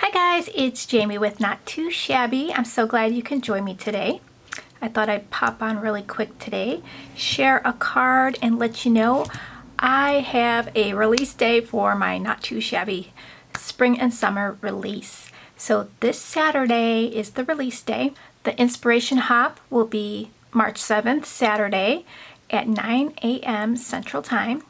Hi guys, it's Jamie with Not Too Shabby. I'm so glad you can join me today. I thought I'd pop on really quick today, share a card, and let you know I have a release day for my Not Too Shabby spring and summer release. So this Saturday is the release day. The inspiration hop will be March 7th, Saturday at 9 a.m. Central Time.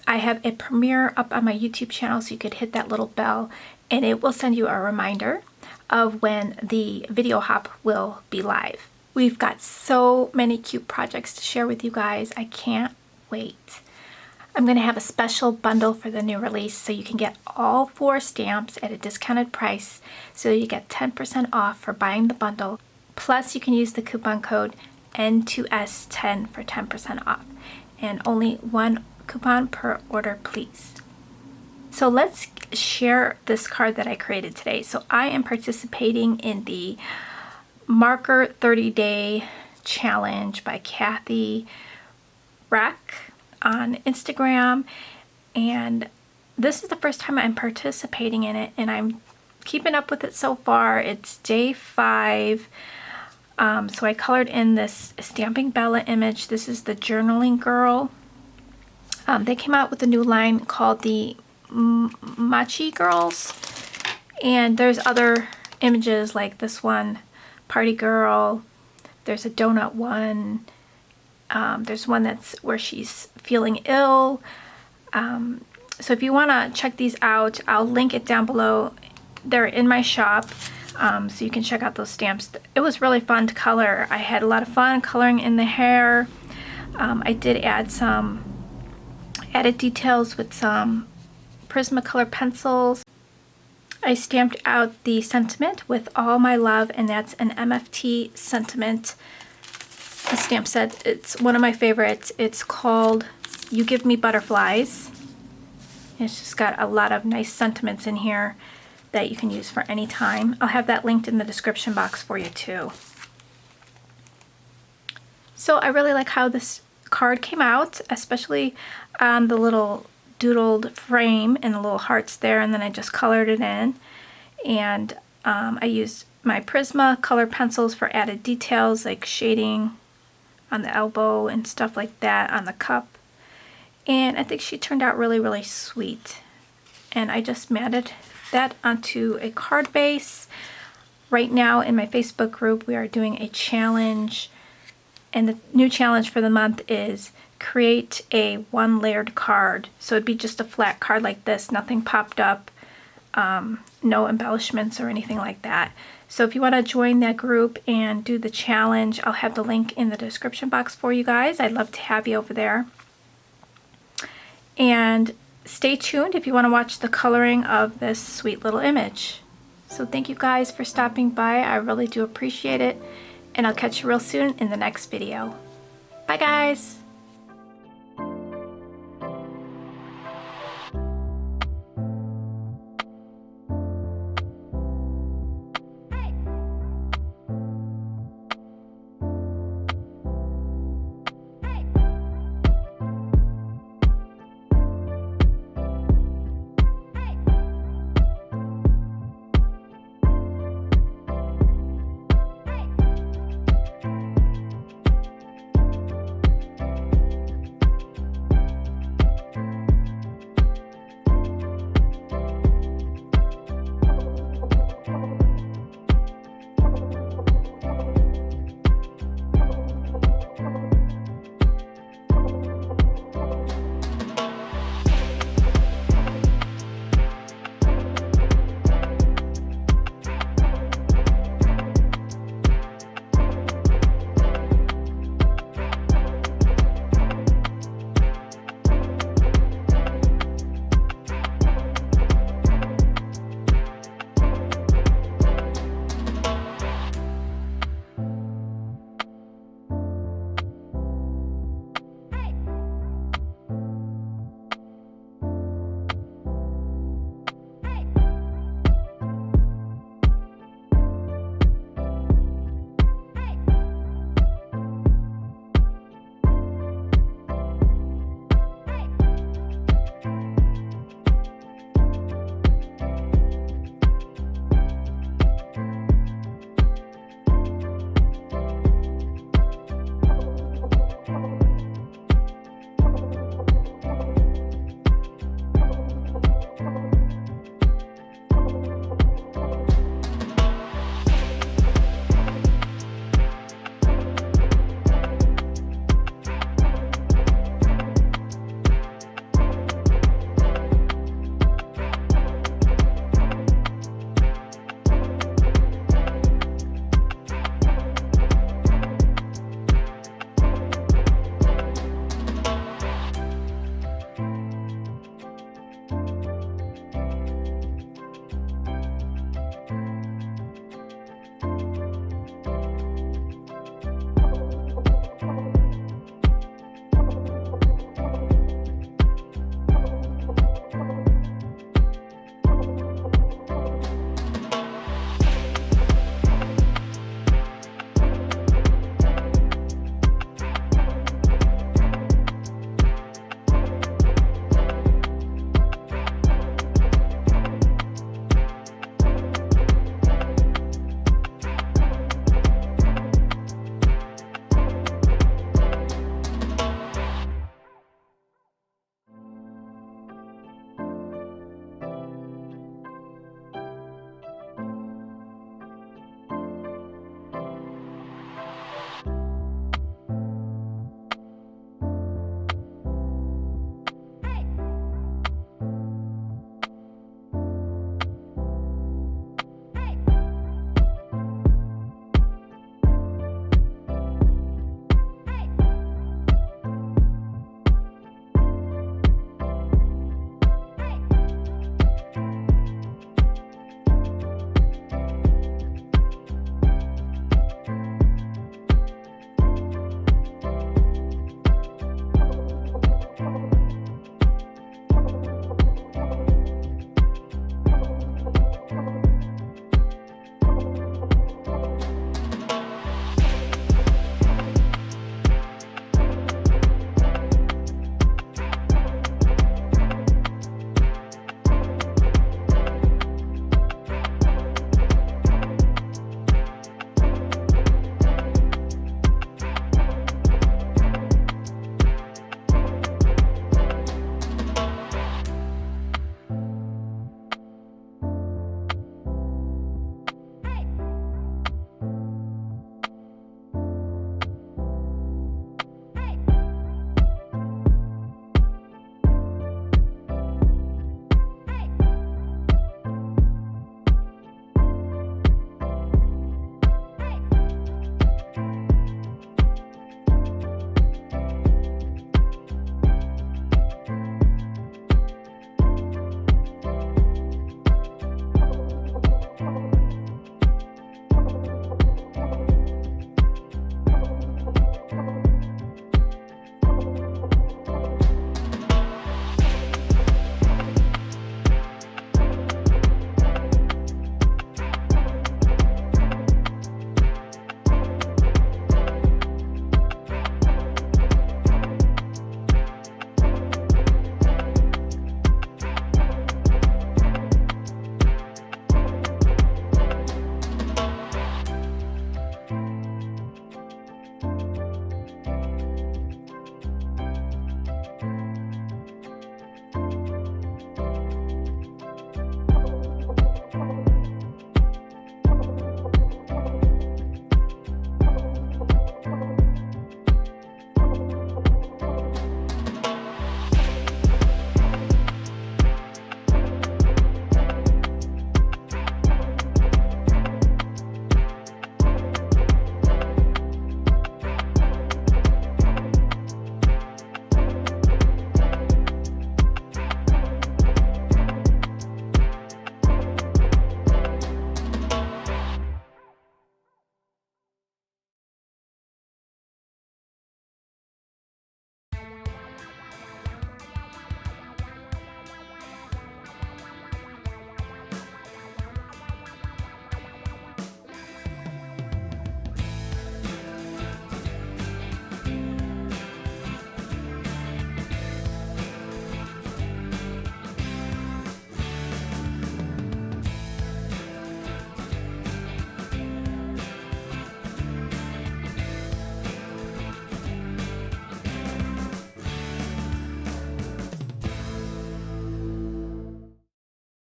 I have a premiere up on my YouTube channel, so you could hit that little bell and it will send you a reminder of when the video hop will be live. We've got so many cute projects to share with you guys. I can't wait. I'm going to have a special bundle for the new release, so you can get all 4 stamps at a discounted price, so you get 10% off for buying the bundle. Plus you can use the coupon code N2S10 for 10% off, and only 1 coupon per order, please. So let's share this card that I created today. So I am participating in the Marker 30-Day Challenge by Kathy Rack on Instagram, and this is the first time I'm participating in it, and I'm keeping up with it so far. It's day 5. So I colored in this Stamping Bella image. This is the Journaling Girl. They came out with a new line called the Machi Girls, and there's other images like this one, Party Girl. There's a donut one. There's one that's where she's feeling ill. So if you want to check these out, I'll link it down below. They're in my shop, so you can check out those stamps. It was really fun to color. I had a lot of fun coloring in the hair. I did add some added details with some Prismacolor pencils. I stamped out the sentiment with all my love, and that's an MFT sentiment. The stamp set, it's one of my favorites. It's called You Give Me Butterflies. It's just got a lot of nice sentiments in here that you can use for any time. I'll have that linked in the description box for you too. So I really like how this card came out, especially on the little doodled frame and the little hearts there, and then I just colored it in, and I used my Prismacolor pencils for added details like shading on the elbow and stuff like that on the cup, and I think she turned out really sweet. And I just matted that onto a card base. Right now in my Facebook group we are doing a challenge, and the new challenge for the month is create a 1-layered card. So it'd be just a flat card like this, nothing popped up, no embellishments or anything like that. So if you want to join that group and do the challenge, I'll have the link in the description box for you guys. I'd love to have you over there. And stay tuned if you want to watch the coloring of this sweet little image. So thank you guys for stopping by. I really do appreciate it. And I'll catch you real soon in the next video. Bye guys!